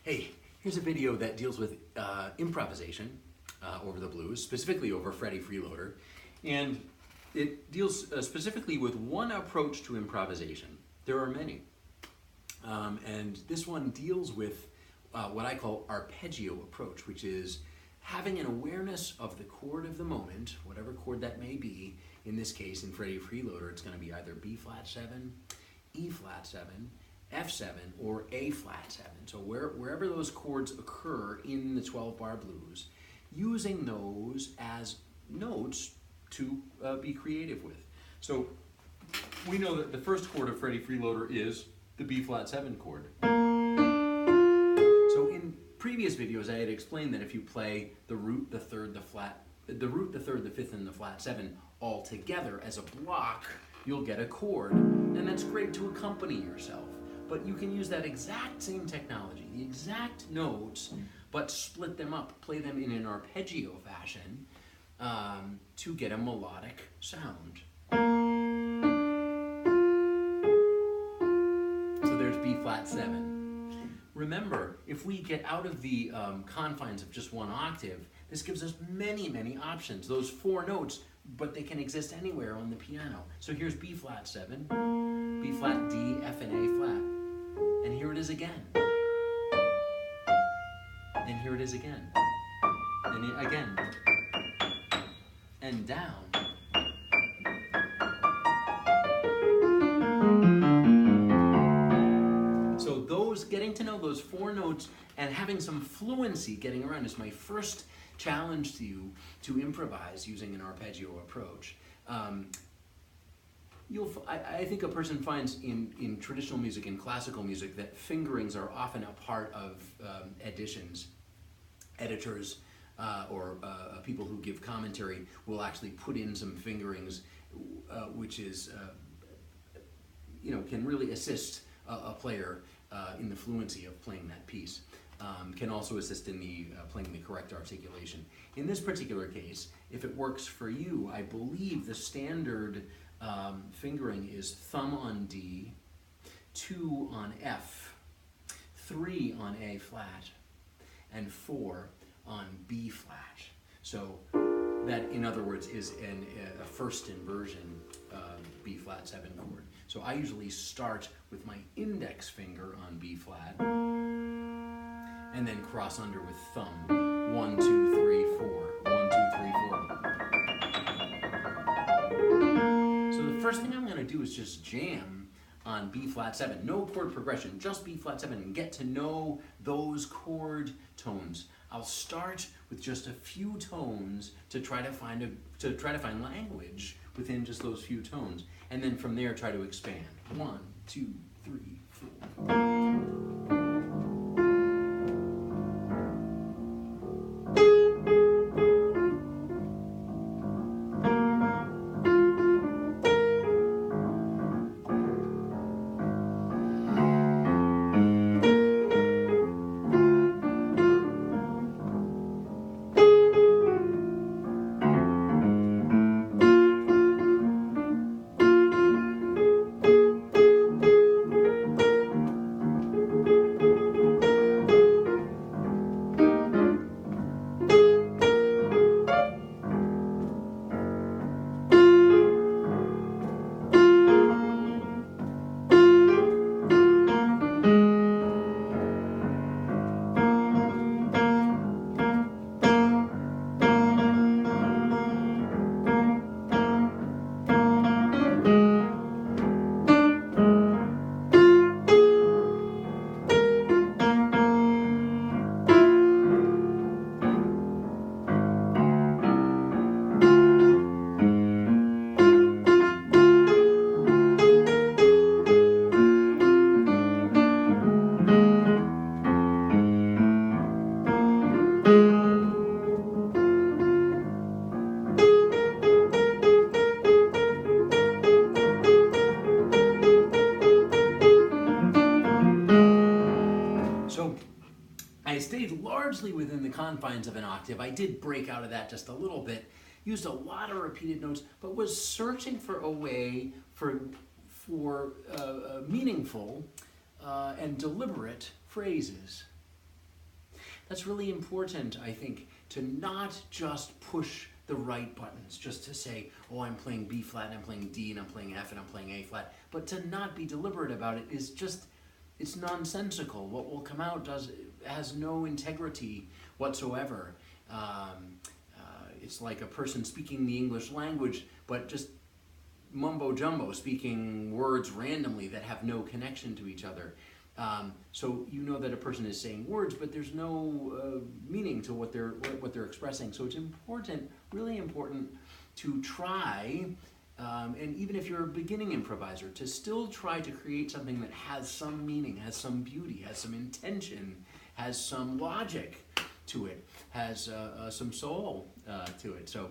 Hey, here's a video that deals with improvisation over the blues, specifically over Freddie Freeloader. And it deals specifically with one approach to improvisation. There are many. And this one deals with what I call arpeggio approach, which is having an awareness of the chord of the moment, whatever chord that may be. In this case, in Freddie Freeloader, it's going to be either B flat 7, E flat 7, F7, or A flat 7. So wherever those chords occur in the 12-bar blues, using those as notes to be creative with. So we know that the first chord of Freddie Freeloader is the B flat 7 chord. So in previous videos I had explained that if you play the root, the third, the flat, the root, the third, the fifth, and the flat 7 all together as a block, you'll get a chord, and that's great to accompany yourself. But you can use that exact same technology, the exact notes, but split them up, play them in an arpeggio fashion to get a melodic sound. So there's B flat 7. Remember, if we get out of the confines of just one octave, this gives us many, many options. Those 4 notes, but they can exist anywhere on the piano. So here's B flat 7, B flat, D, F, and A flat. And here it is again. And here it is again. And again. And down. So getting to know those 4 notes and having some fluency getting around is my first challenge to you to improvise using an arpeggio approach. I think a person finds in traditional music, in classical music, that fingerings are often a part of editions. Editors or people who give commentary will actually put in some fingerings, which is, can really assist a player in the fluency of playing that piece. Can also assist in the playing the correct articulation. In this particular case, if it works for you, I believe the standard fingering is thumb on D, 2 on F, 3 on A flat, and 4 on B flat. So that, in other words, is a first inversion B flat 7 chord. So I usually start with my index finger on B flat, and then cross under with thumb. 1, 2, 3, 4. 1, 2, 3, 4. So the first thing I'm going to do is just jam on B flat 7. No chord progression, just B flat 7, and get to know those chord tones. I'll start with just a few tones to try to find language within just those few tones, and then from there try to expand. 1, 2, 3, 4. I stayed largely within the confines of an octave. I did break out of that just a little bit, used a lot of repeated notes, but was searching for a way for meaningful and deliberate phrases. that's really important, I think, to not just push the right buttons, just to say, oh, I'm playing B flat and I'm playing D and I'm playing F and I'm playing A flat, but to not be deliberate about it is just, it's nonsensical. What will come out has no integrity whatsoever. It's like a person speaking the English language, but just mumbo jumbo, speaking words randomly that have no connection to each other. So you know that a person is saying words, but there's no meaning to what they're expressing. So it's important, really important, to try, and even if you're a beginning improviser, to still try to create something that has some meaning, has some beauty, has some intention, has some logic to it, has some soul to it. So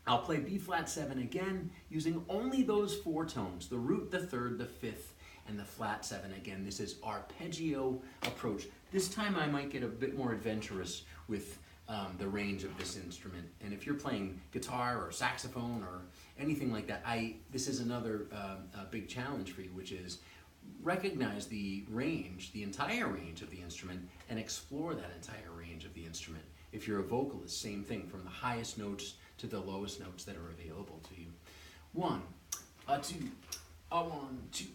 I'll play B flat 7 again, using only those 4 tones, the root, the third, the fifth, and the flat 7 again. This is arpeggio approach. This time I might get a bit more adventurous with the range of this instrument. And if you're playing guitar or saxophone or anything like that, this is another big challenge for you, which is recognize the range, the entire range of the instrument, and explore that entire range of the instrument. If you're a vocalist, same thing, from the highest notes to the lowest notes that are available to you. 1, a 2, a 1, 2.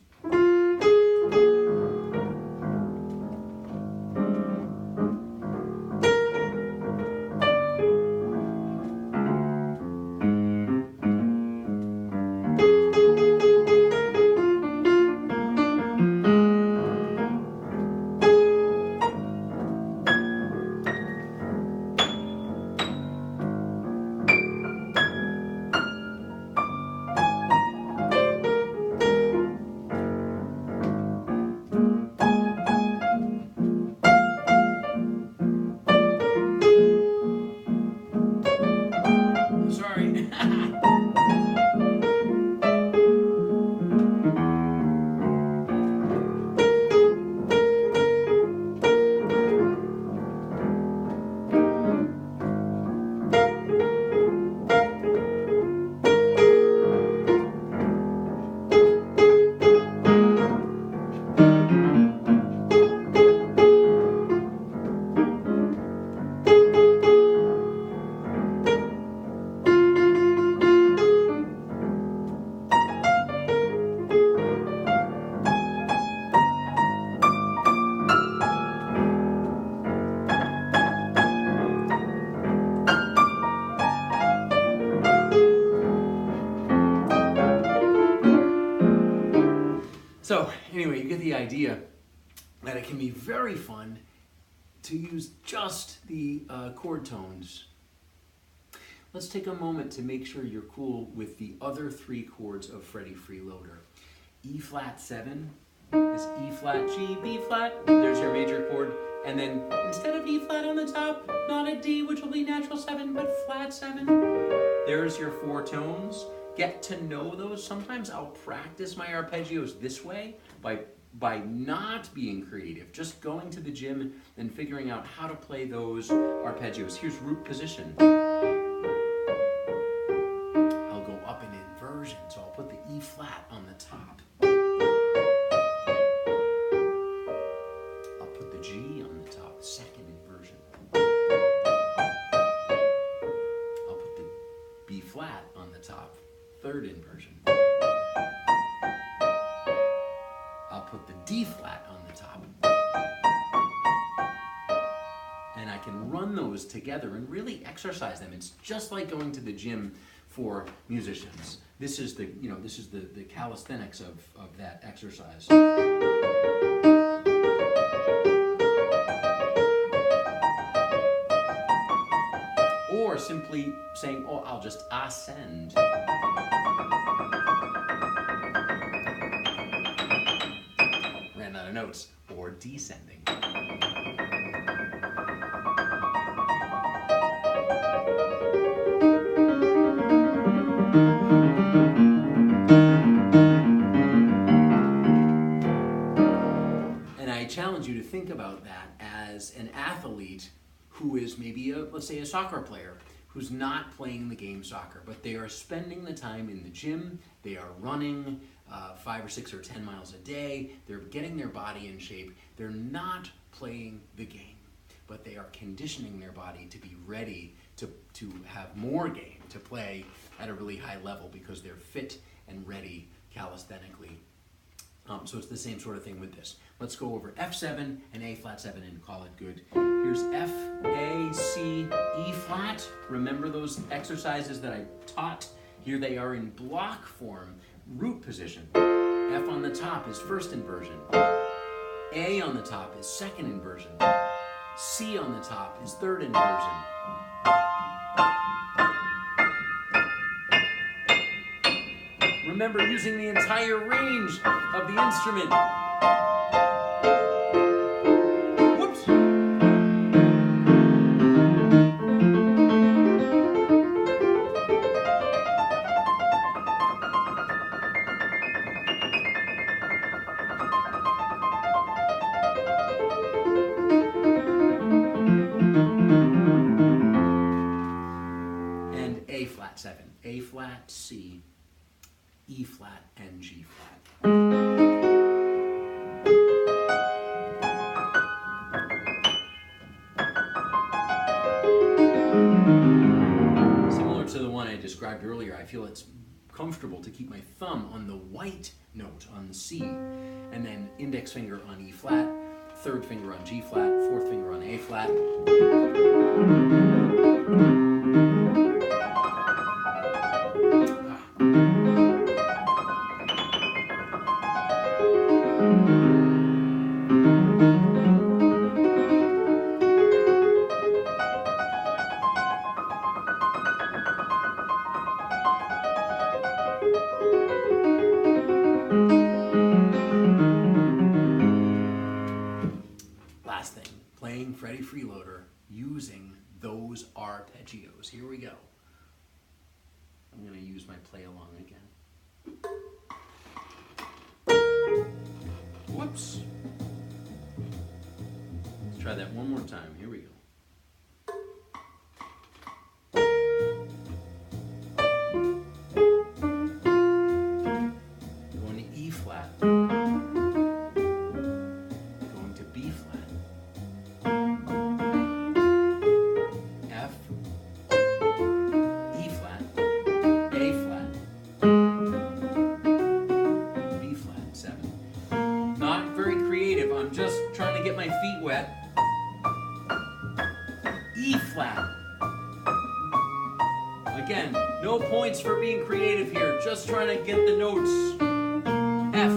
Sorry. So anyway, you get the idea that it can be very fun to use just the chord tones. Let's take a moment to make sure you're cool with the other 3 chords of Freddie Freeloader. E flat 7 is E flat, G, B flat, there's your major chord, and then instead of E flat on the top, not a D, which will be natural 7, but flat 7. There's your 4 tones. Get to know those. Sometimes I'll practice my arpeggios this way by not being creative, just going to the gym and figuring out how to play those arpeggios. Here's root position. I'll go up in inversion, so I'll put the E flat on the top. I'll put the G on the top, second inversion. I'll put the B flat on the top, third inversion. I'll put the D flat on the top. And I can run those together and really exercise them. It's just like going to the gym for musicians. This is the calisthenics of that exercise. Or simply saying, oh, I'll just ascend. Ran out of notes. Or descending. And I challenge you to think about that as an athlete who is maybe, let's say, a soccer player who's not playing the game soccer, but they are spending the time in the gym, they are running 5 or 6 or 10 miles a day, they're getting their body in shape, they're not playing the game. but they are conditioning their body to be ready to have more game, to play at a really high level because they're fit and ready calisthenically. So it's the same sort of thing with this. Let's go over F7 and A flat 7 and call it good. Here's F, A, C, E flat. Remember those exercises that I taught? Here they are in block form, root position. F on the top is first inversion. A on the top is second inversion. C on the top is third inversion. Remember using the entire range of the instrument. Whoops. And A flat 7. A flat, C, E flat, and G flat. Similar to the one I described earlier, I feel it's comfortable to keep my thumb on the white note on the C, and then index finger on E flat, third finger on G flat, fourth finger on A flat. Last thing, playing Freddie Freeloader using those arpeggios. Here we go. I'm going to use my play along again. Whoops. Let's try that one more time. Here we go. Going to E flat. Going to B flat. F, E flat, A flat, B flat, 7. Not very creative, I'm just trying to get my feet wet. E flat. Again, no points for being creative here, just trying to get the notes. F,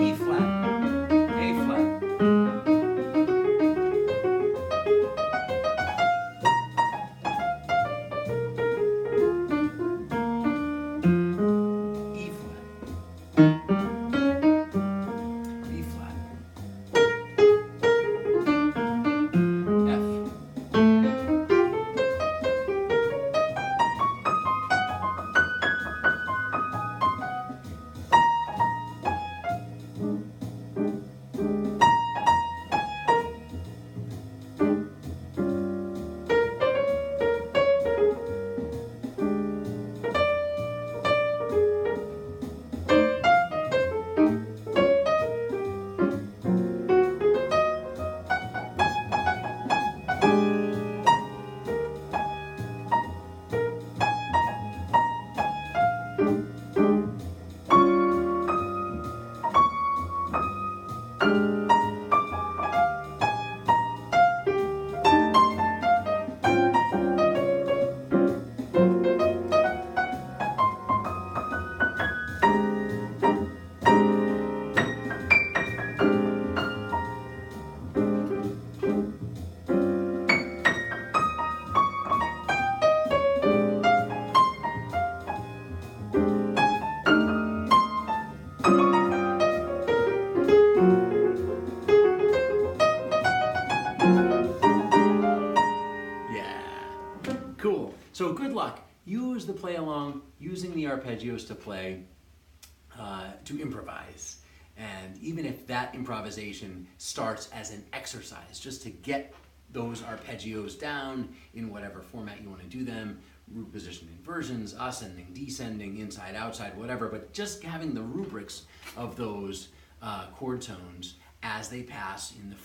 E flat, A flat. E flat, B flat, F, Cool. So good luck. Use the play along, using the arpeggios to play, to improvise. And even if that improvisation starts as an exercise, just to get those arpeggios down in whatever format you want to do them, root position inversions, ascending, descending, inside, outside, whatever, but just having the rubrics of those chord tones as they pass in the